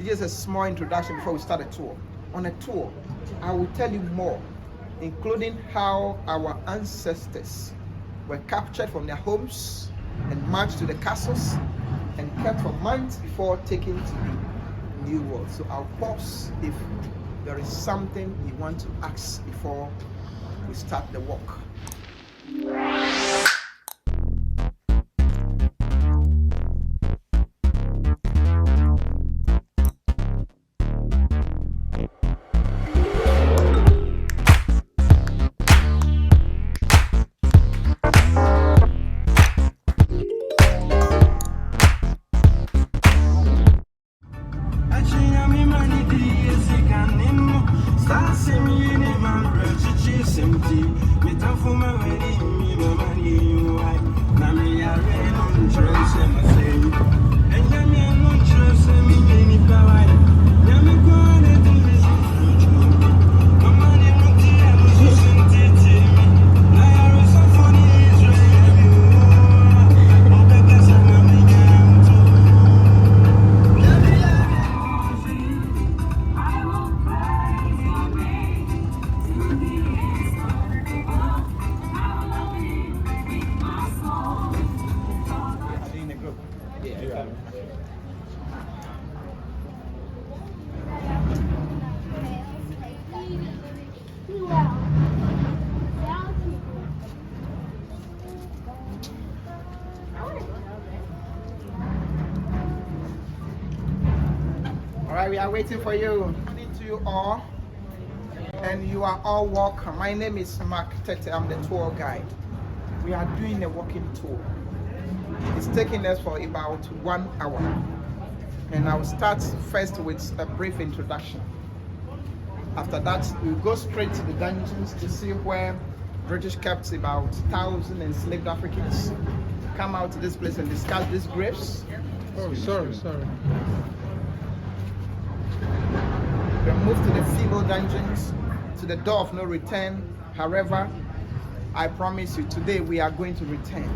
Just a small introduction before we start the tour. On a tour, I will tell you more, including how our ancestors were captured from their homes and marched to the castles and kept for months before taken to the New World. So I'll pause if there is something you want to ask before we start the walk. We are waiting for you. Good morning to you all, and you are all welcome. My name is Mark Tete. I'm the tour guide. We are doing a walking tour. It's taking us for about 1 hour, and I'll start first with a brief introduction. After that, we'll go straight to the dungeons to see where British kept about 1,000 enslaved Africans. Come out to this place and discuss these graves. Oh, sorry. We move to the female dungeons, to the door of no return. However, I promise you today we are going to return.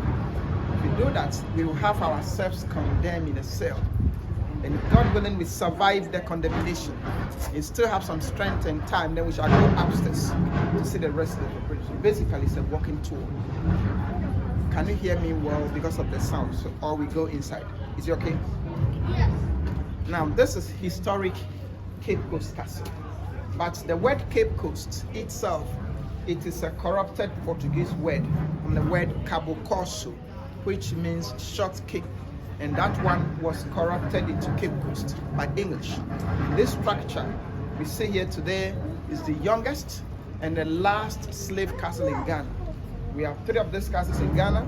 If we do that, we will have ourselves condemned in a cell. And if God willing, we survive the condemnation and still have some strength and time, then we shall go upstairs to see the rest of the operation. Basically, it's a walking tour. Can you hear me well because of the sound? So, or we go inside. Is it okay? Yes. Now, this is historic Cape Coast Castle, but the word Cape Coast itself, it is a corrupted Portuguese word from the word Cabo Corso, which means short cape, and that one was corrupted into Cape Coast by English. This structure we see here today is the youngest and the last slave castle in Ghana. We have 3 of these castles in Ghana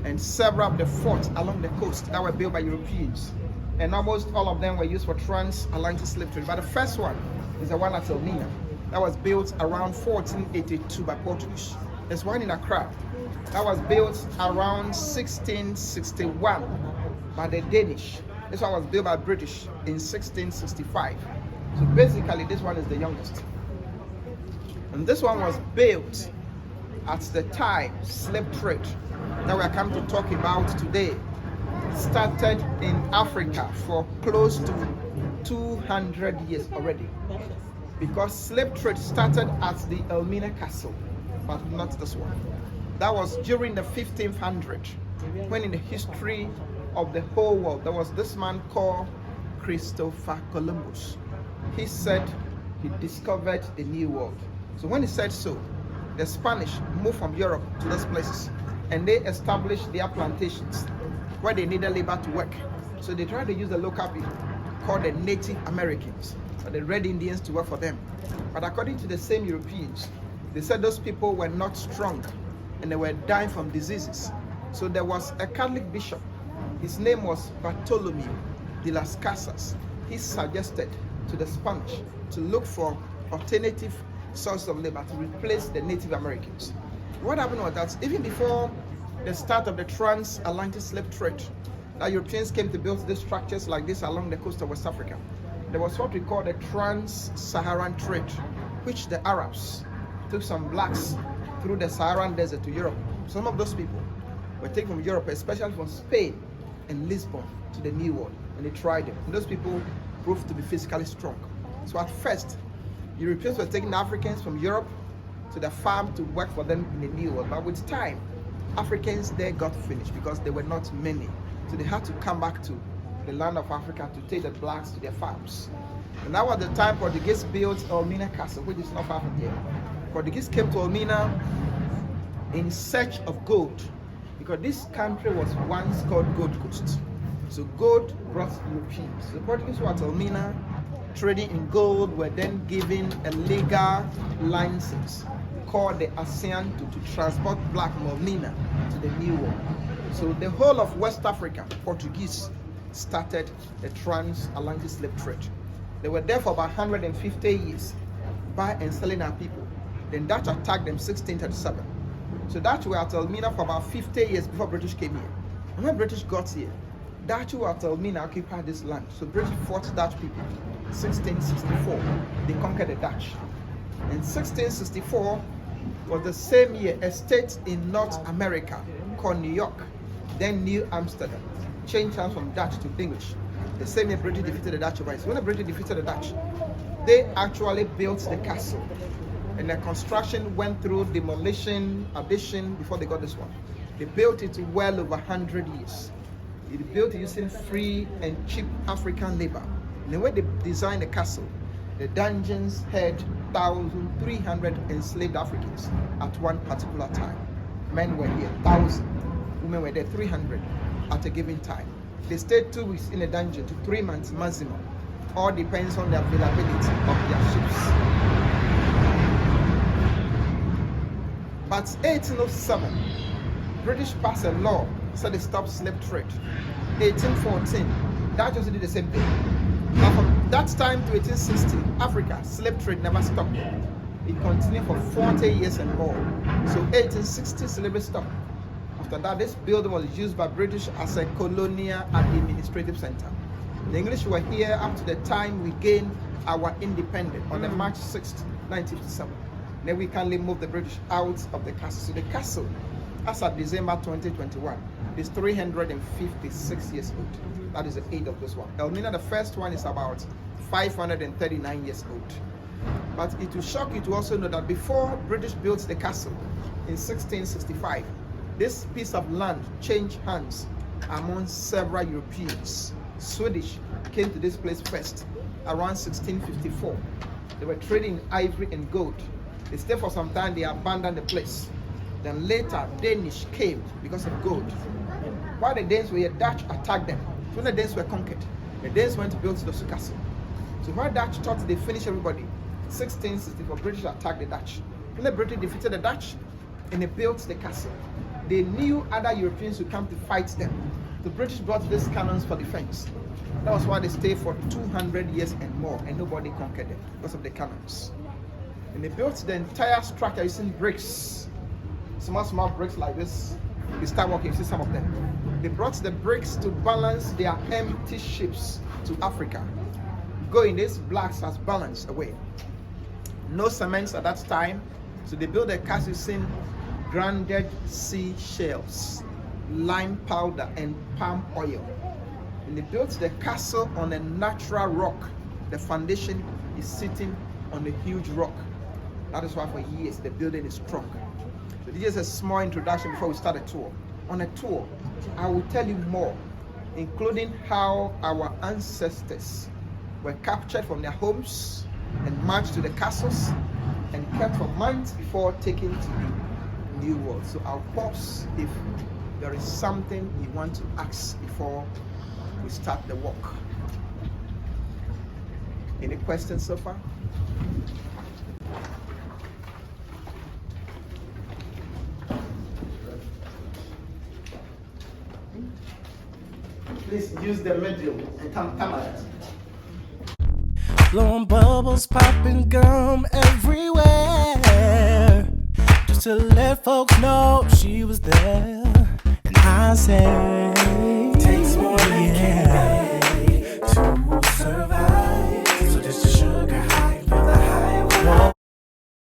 and several of the forts along the coast that were built by Europeans. And almost all of them were used for transatlantic slave trade. But the first one is the one at Elmina that was built around 1482 by Portuguese. There's one in Accra that was built around 1661 by the Danish. This one was built by British in 1665. So basically this one is the youngest. And this one was built at the time slave trade that we are coming to talk about today started in Africa for close to 200 years already, because slave trade started at the Elmina Castle, but not this one. That was during the 1500s, when in the history of the whole world there was this man called Christopher Columbus. He said he discovered the New World. So when he said so, the Spanish moved from Europe to these places and they established their plantations where they needed labor to work. So they tried to use the local people called the Native Americans or the Red Indians to work for them. But according to the same Europeans, they said those people were not strong and they were dying from diseases. So there was a Catholic bishop. His name was Bartholomew de las Casas. He suggested to the Spanish to look for alternative sources of labor to replace the Native Americans. What happened was that even before the start of the transatlantic slave trade, that Europeans came to build these structures like this along the coast of West Africa. There was what we call the trans-Saharan trade, which the Arabs took some blacks through the Saharan desert to Europe. Some of those people were taken from Europe, especially from Spain and Lisbon, to the New World, and they tried them. And those people proved to be physically strong. So at first, Europeans were taking Africans from Europe to the farm to work for them in the New World. But with time, Africans there got finished because there were not many. So they had to come back to the land of Africa to take the blacks to their farms. And that was the time Portuguese built Elmina Castle, which is not far from here. Portuguese came to Elmina in search of gold, because this country was once called Gold Coast. So gold brought Europeans. The Portuguese were at Elmina trading in gold, were then given a legal license called the ASEAN to transport black from Elmina to the New World. So the whole of West Africa, Portuguese started the transatlantic slave trade. They were there for about 150 years, buying and selling our people. Then Dutch attacked them 1637. So Dutch were at Elmina for about 50 years before British came here. And when British got here, Dutch were at Elmina occupied this land. So British fought Dutch people. 1664, they conquered the Dutch. In 1664 was the same year a state in North America called New York, then New Amsterdam, changed hands from Dutch to English. The same year British defeated the Dutch. So when the British defeated the Dutch, they actually built the castle. And the construction went through demolition, addition before they got this one. They built it well over 100 years. They built it using free and cheap African labor. And the way they designed the castle, the dungeons had 1,300 enslaved Africans at one particular time. Men were here, 1,000. Women were there, 300 at a given time. They stayed 2 weeks in a dungeon to 3 months maximum. All depends on the availability of their ships. But 1807, British passed a law said they stopped slave trade. 1814, that just did the same thing. Now from that time to 1860, Africa, slave trade never stopped. It continued for 40 years and more. So 1860, slavery stopped. After that, this building was used by British as a colonial administrative center. The English were here up to the time we gained our independence on the March 6th, 1957. Then we kindly moved the British out of the castle. So the castle, as of December 2021, is 356 years old. That is the age of this one. Elmina, the first one, is about 539 years old. But it will shock you to also know that before British built the castle in 1665, this piece of land changed hands among several Europeans. Swedish came to this place first around 1654. They were trading ivory and gold. They stayed for some time, they abandoned the place. Then later, Danish came because of gold. While the Danes were here, Dutch attacked them. So when the Danes were conquered, the Danes went to build the castle. So while Dutch thought they finished everybody, 1664, British attacked the Dutch. When the British defeated the Dutch, and they built the castle, they knew other Europeans would come to fight them. The British brought these cannons for defense. That was why they stayed for 200 years and more, and nobody conquered them because of the cannons. And they built the entire structure using bricks, small bricks like this. You start walking, you see some of them. They brought the bricks to balance their empty ships to Africa. Going, these blacks as balance away. No cements at that time, so they built the castle using grounded sea shells, lime powder, and palm oil. And they built the castle on a natural rock. The foundation is sitting on a huge rock. That is why for years the building is strong. So this is a small introduction before we start a tour. On a tour, I will tell you more, including how our ancestors were captured from their homes and marched to the castles and kept for months before taken to the New World. So I'll pause if there is something you want to ask before we start the walk. Any questions so far? Please use the medium and come at it. Blowing bubbles, popping gum everywhere, just to let folks know she was there. And I say, takes more than yeah.